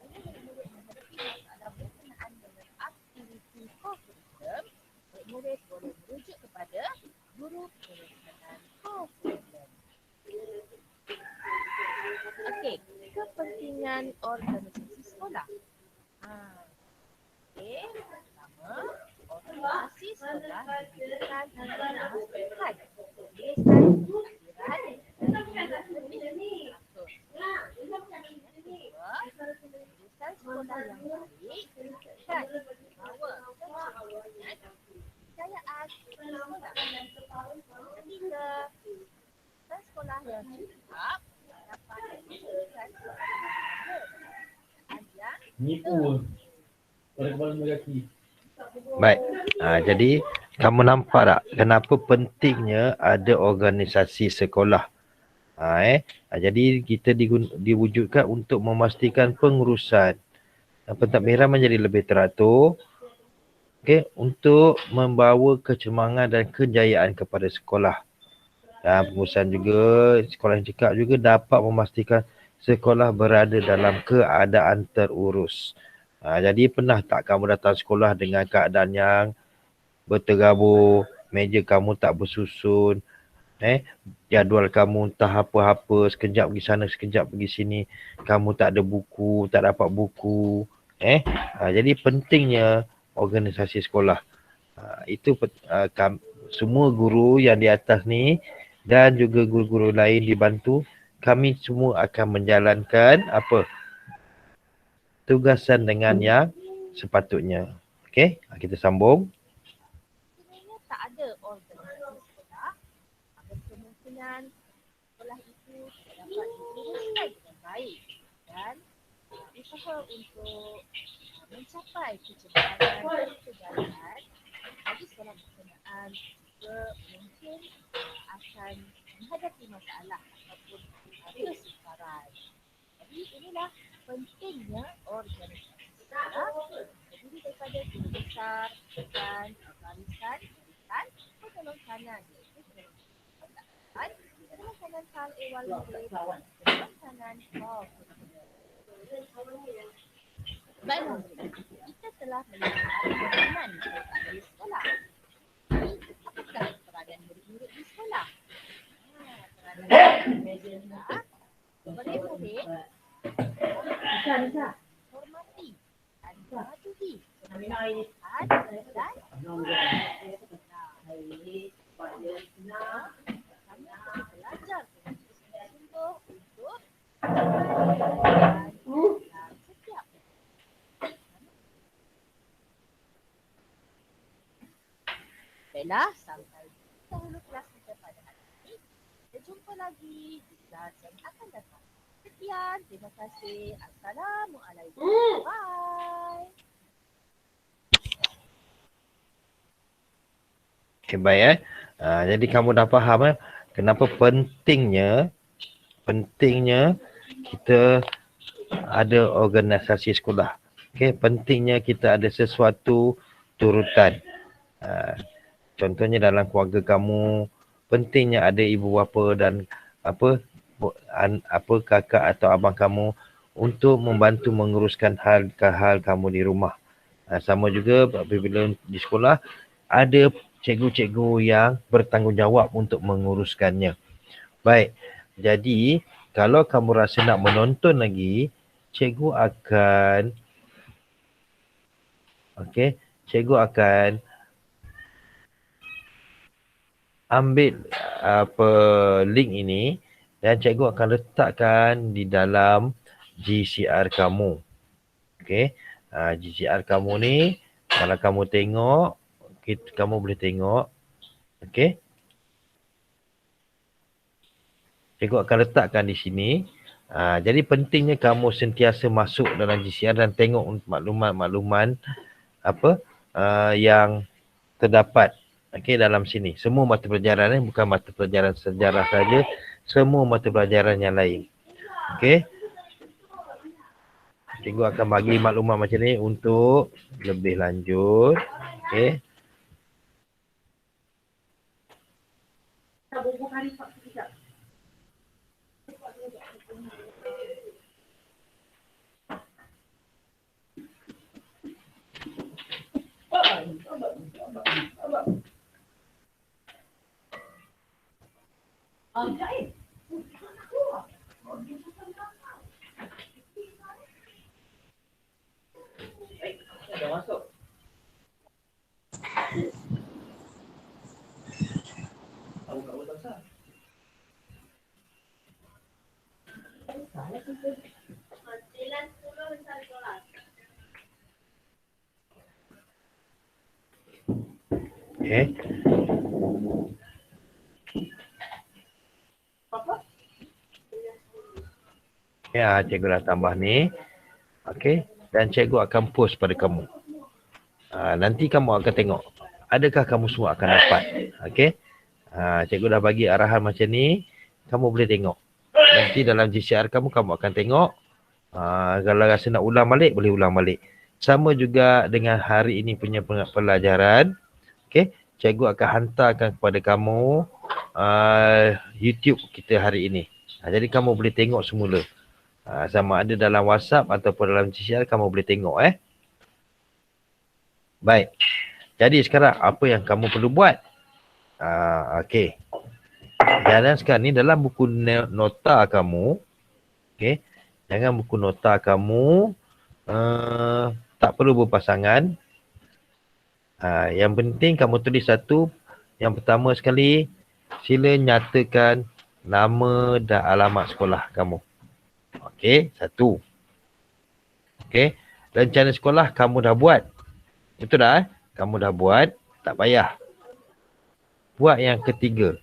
murid menghadapi masalah berkenaan dengan aktiviti co-curriculum, murid boleh merujuk kepada guru kedaulatan co-curriculum. Okey, kepentingan organisasi sekolah. Okey, pertama, organisasi sekolah diberikan untuk memastikan tulisan ketakdiran dan lebih teratur. Yang kedua, tulisan sekolah yang baik dan membawa kecenderungan kepercayaan sekolah. Ketiga, tulisan sekolah yang cekap dapat menunjukkan Nipu. Orang kepala megaki. Baik. Jadi kamu nampak tak kenapa pentingnya ada organisasi sekolah? Jadi kita diwujudkan untuk memastikan pengurusan pentadbiran menjadi lebih teratur. Okey, untuk membawa kecemerlangan dan kejayaan kepada sekolah. Dan pengurusan juga, sekolah yang cekap juga dapat memastikan sekolah berada dalam keadaan terurus. Jadi pernah tak kamu datang sekolah dengan keadaan yang berterabur, meja kamu tak bersusun, jadual kamu entah apa-apa, sekejap pergi sana, sekejap pergi sini, kamu tak ada buku, tak dapat buku. Jadi pentingnya organisasi sekolah. Itu semua guru yang di atas ni dan juga guru-guru lain dibantu, kami semua akan menjalankan tugasan dengan yang sepatutnya. Okey, kita sambung. sebenarnya tak ada organisasi sekolah, ada kemungkinan sekolah itu dapat diuruskan dengan baik dan usaha untuk mencapai kejayaan dan kejayaan bagi sekolah berkenaan juga mungkin akan menghadapi masalah ataupun kesukaran. Jadi inilah pentingnya organisasi sekolah terdiri daripada guru besar dan barisan penolong kanan iaitu penolong kanan hal ehwal murid, penolong kanan baiklah, kita telah melihat peranan di sekolah. Apakah peranan murid-murid di sekolah? Peranan murid murid hormati dan mematuhi kebiasaan dan belajar dengan sungguh-sungguh untuk dan setiap. Baiklah, sampai dahulu kelas kita pada hari ini. Kita jumpa lagi di kelas yang akan datang. Sekian, terima kasih. Assalamualaikum. Bye. Okay, baik. Jadi kamu dah faham kenapa pentingnya kita ada organisasi sekolah. Okay, pentingnya kita ada sesuatu turutan. Contohnya dalam keluarga kamu, pentingnya ada ibu bapa dan kakak atau abang kamu untuk membantu menguruskan hal kamu di rumah. Sama juga apabila di sekolah ada cikgu-cikgu yang bertanggungjawab untuk menguruskannya. Baik, jadi kalau kamu rasa nak menonton lagi, cikgu akan ambil link ini dan cikgu akan letakkan di dalam GCR kamu. Okey. GCR kamu ni kalau kamu tengok, kamu boleh tengok. Okey. Cikgu akan letakkan di sini. Jadi pentingnya kamu sentiasa masuk dalam GCR dan tengok maklumat-maklumat yang terdapat dalam sini. Semua mata pelajaran ni bukan mata pelajaran sejarah saja, semua mata pelajaran yang lain. Okey. Cikgu akan bagi maklumat macam ni untuk lebih lanjut. Okey. Okey. Ya, cikgu dah tambah ni. Okey. Dan cikgu akan post pada kamu. Nanti kamu akan tengok. Adakah kamu semua akan dapat. Okey. Cikgu dah bagi arahan macam ni. Kamu boleh tengok. Nanti dalam GCR kamu akan tengok. Kalau rasa nak ulang balik, boleh ulang balik. Sama juga dengan hari ini punya pelajaran. Okey. Cikgu akan hantarkan kepada kamu YouTube kita hari ini. Jadi kamu boleh tengok semula. Sama ada dalam WhatsApp ataupun dalam GCR, kamu boleh tengok. Baik. Jadi sekarang apa yang kamu perlu buat? Okey. Dan sekarang ni dalam buku nota kamu. Okey. Jangan buku nota kamu tak perlu berpasangan. Yang penting kamu tulis satu. Yang pertama sekali, sila nyatakan nama dan alamat sekolah kamu. Okey, satu. Okey, rencana sekolah kamu dah buat. Betul tak? Kamu dah buat, tak payah. Buat yang ketiga.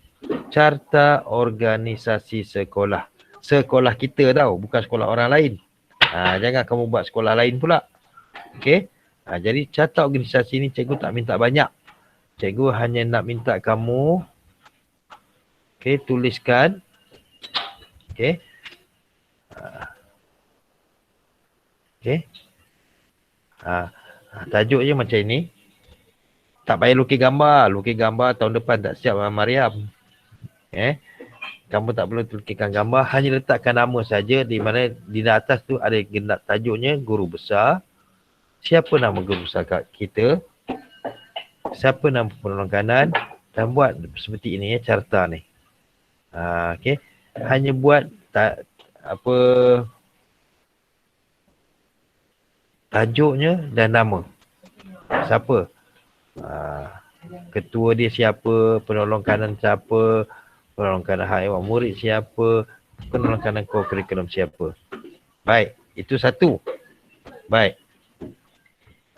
Carta organisasi sekolah. Sekolah kita tau, bukan sekolah orang lain. Jangan kamu buat sekolah lain pula. Okey. Jadi carta organisasi ni cikgu tak minta banyak. Cikgu hanya nak minta kamu tuliskan. Okey. Okey. Tajuk je macam ini. Tak payah lukis gambar. Lukis gambar tahun depan tak siap Mariam. Kamu tak perlu lukiskan gambar. Hanya letakkan nama saja, di mana di atas tu ada tajuknya guru besar. Siapa nama guru besar kita. Siapa nama penolong kanan. Dan buat seperti ini carta ni. Okey. Hanya buat tajuknya dan nama. Siapa? Ketua dia siapa, penolong kanan siapa, penolong kanan haiwan murid siapa, penolong kanan kurikulum siapa. Baik, itu satu. Baik.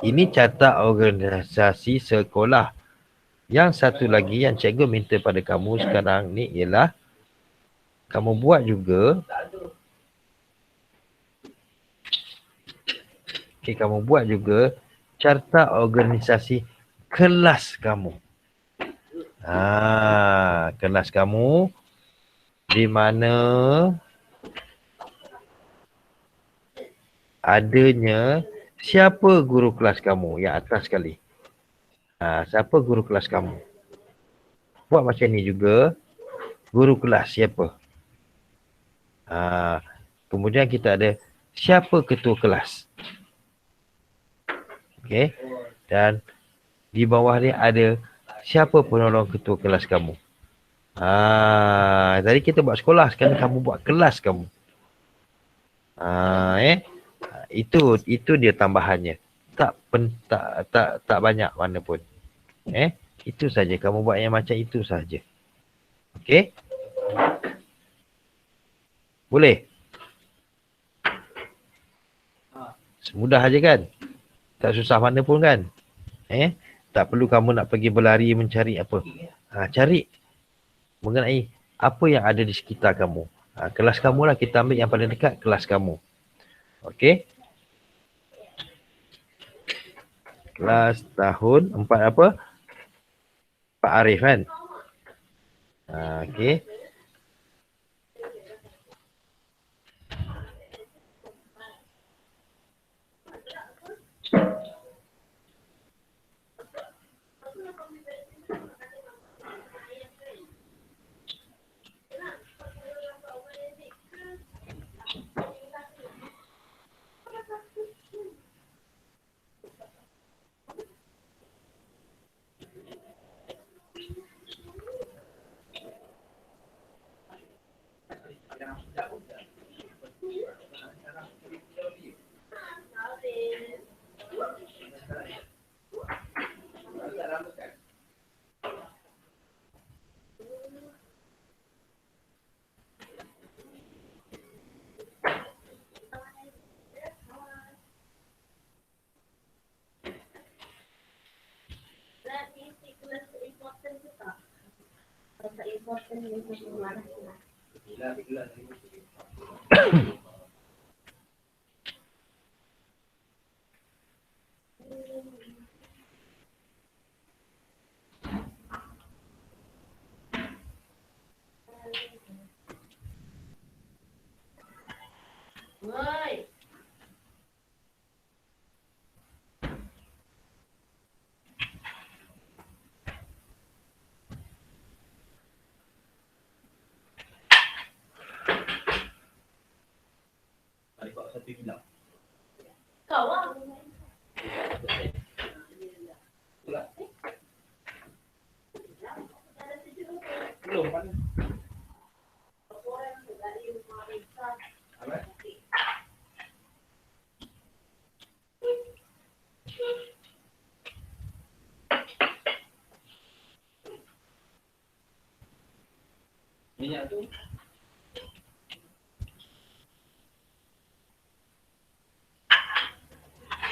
Ini carta organisasi sekolah. Yang satu lagi yang cikgu minta pada kamu sekarang ni ialah kamu buat juga. Kamu buat juga carta organisasi kelas kamu. Kelas kamu di mana adanya siapa guru kelas kamu yang atas sekali. Siapa guru kelas kamu. Buat macam ni juga. Guru kelas siapa. Kemudian kita ada siapa ketua kelas. Okey. Dan di bawah ni ada siapa penolong ketua kelas kamu. Tadi kita buat sekolah, sekarang kamu buat kelas kamu. Itu dia tambahannya. Tak banyak mana pun. Itu saja, kamu buat yang macam itu saja. Okey? Boleh? Semudah aja kan? Tak susah mana pun kan? Tak perlu kamu nak pergi berlari mencari apa. Cari mengenai apa yang ada di sekitar kamu. Kelas kamu lah, kita ambil yang paling dekat kelas kamu. Okey? Kelas tahun 4 apa? Pak Arif kan? Okey.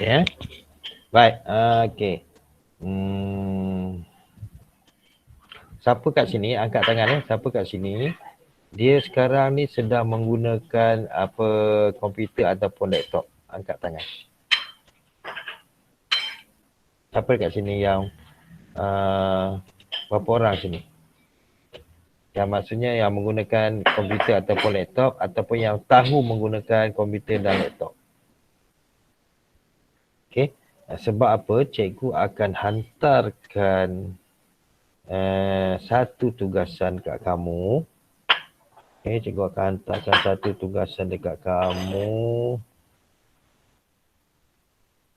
Ya. Baik. Okey. Siapa kat sini? Angkat tangan Siapa kat sini? Dia sekarang ni sedang menggunakan apa komputer ataupun laptop. Angkat tangan. Siapa kat sini yang berapa orang sini? Yang maksudnya yang menggunakan komputer ataupun laptop ataupun yang tahu menggunakan komputer dan laptop. Okey. Sebab apa? Cikgu akan hantarkan satu tugasan kat kamu. Okey, cikgu akan hantarkan satu tugasan dekat kamu.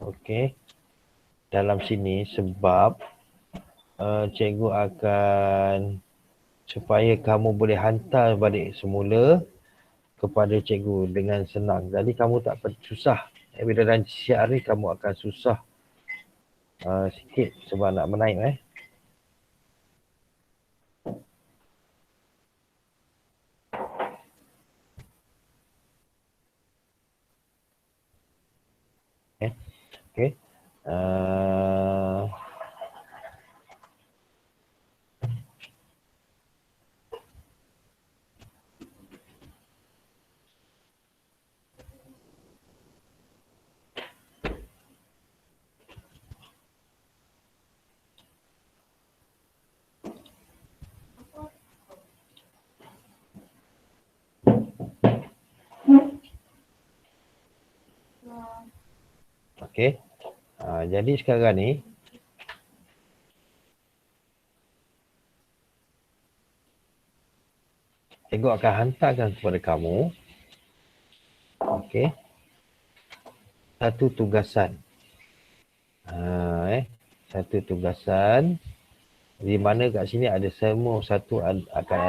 Okey. Dalam sini sebab cikgu akan supaya kamu boleh hantar balik semula kepada cikgu dengan senang. Jadi kamu tak perlu susah. Bila dalam siar ni kamu akan susah sikit sebab nak menaik Okey. Okey. Jadi sekarang ni cikgu akan hantarkan kepada kamu satu tugasan. Satu tugasan di mana kat sini ada semua satu akan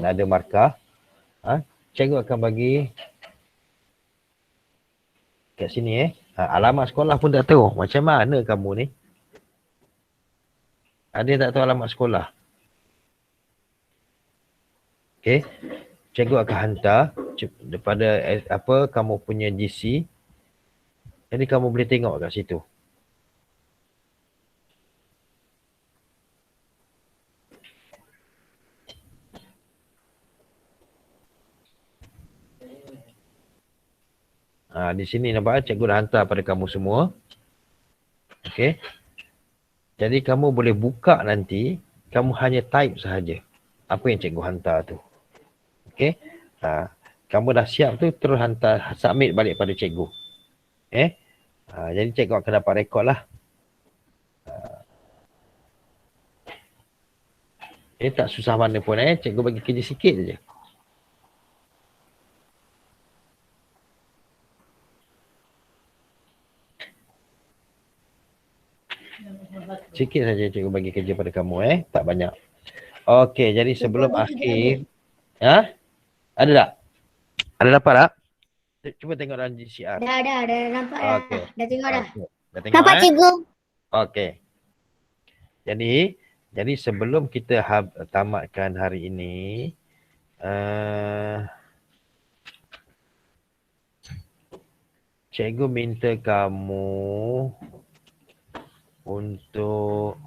ada markah. Cikgu akan bagi kat sini alamat sekolah pun tak tahu. Macam mana kamu ni? Ada tak tahu alamat sekolah? Okey. Cikgu akan hantar daripada kamu punya GC. Jadi kamu boleh tengok kat situ. Di sini nampak cikgu dah hantar pada kamu semua. Okey. Jadi kamu boleh buka nanti, kamu hanya type sahaja apa yang cikgu hantar tu. Okey. Kamu dah siap tu, terus hantar, submit balik pada cikgu. Jadi cikgu akan dapat rekod lah. Tak susah mana pun. Cikgu bagi kerja sikit je. Sikit saja cikgu bagi kerja pada kamu. Tak banyak. Okey, jadi sebelum akhir. Ada tak? Ada dapat tak? Cuba tengok dalam GCR. Dah nampak dah. Okey. Dah tengok dah. Dah tengok, Nampak cikgu. Okey. Jadi sebelum kita tamatkan hari ini, cikgu minta kamu untuk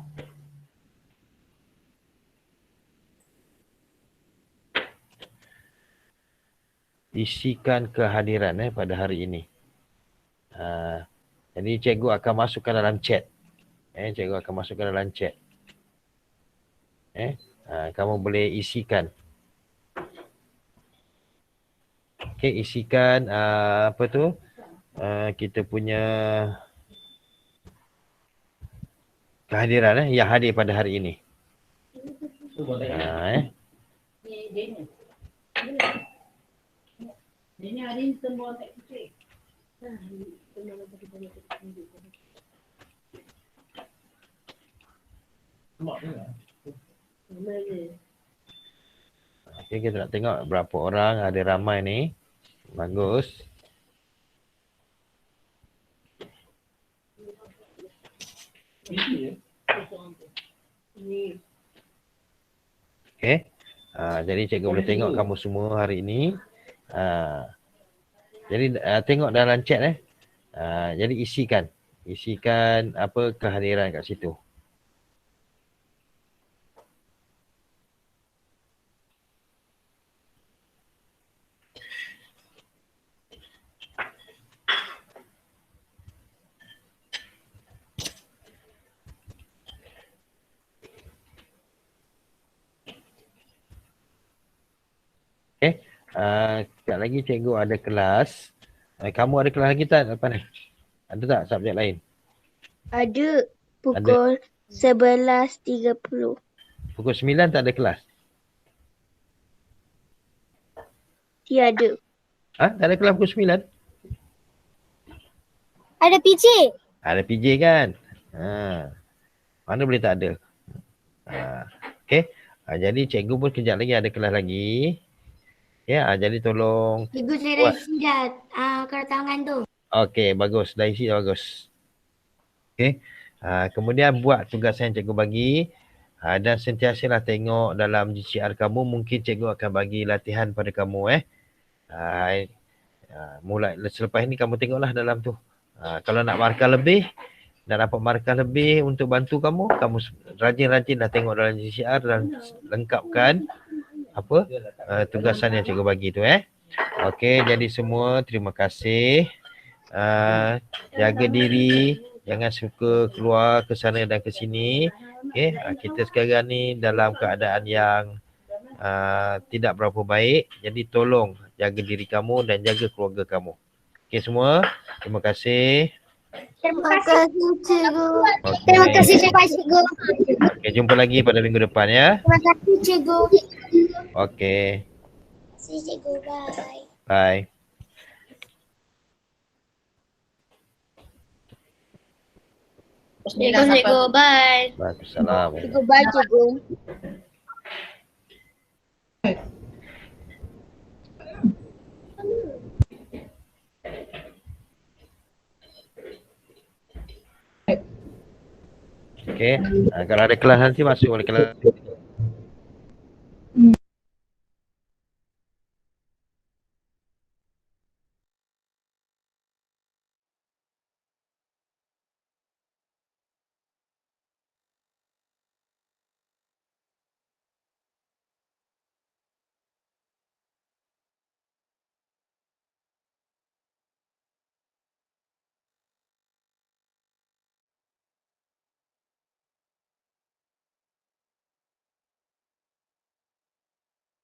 isikan kehadiran pada hari ini. Jadi cikgu akan masukkan dalam chat. Cikgu akan masukkan dalam chat. Kamu boleh isikan. Okey, isikan kita punya kehadiran yang hadir pada hari ini. Ini hari ini semua tak kecil. Okey, kita nak tengok berapa orang, ada ramai ni. Bagus. Okey. Jadi cikgu boleh tengok kamu semua hari ini. Jadi tengok dalam chat jadi isikan apa kehadiran kat situ. Sekejap lagi cikgu ada kelas. Kamu ada kelas lagi tak lepas ni? Ada tak subjek lain? Ada pukul 11.30. Pukul 9 tak ada kelas? Tiada. Tak ada kelas pukul 9? Ada PJ. Ada PJ kan? Mana boleh tak ada? Okey. Jadi cikgu pun kejap lagi ada kelas lagi. Jadi tolong. Cikgu saya dah isi dah kedatangan tu. Okey, bagus. Dah isi dah bagus. Okey. Kemudian buat tugas yang cikgu bagi. Dan sentiasalah tengok dalam GCR kamu. Mungkin cikgu akan bagi latihan pada kamu. Mulai selepas ini kamu tengoklah dalam tu. Kalau nak markah lebih, nak dapat markah lebih untuk bantu kamu rajin-rajin dah tengok dalam GCR dan lengkapkan tugasan yang cikgu bagi tu. Okey, jadi semua terima kasih. Jaga diri, jangan suka keluar ke sana dan ke sini. Okey, kita sekarang ni dalam keadaan yang tidak berapa baik. Jadi tolong jaga diri kamu dan jaga keluarga kamu. Okey semua, terima kasih. Terima kasih cikgu. Okay. Terima kasih cikgu. Okay, jumpa lagi pada minggu depan ya. Terima kasih cikgu. Okey. Terima kasih cikgu. Bye. Bye. Cikgu. Bye. Waalaikumsalam. Cikgu bye cikgu. Okey, kalau ada kelas nanti masuk oleh kelas.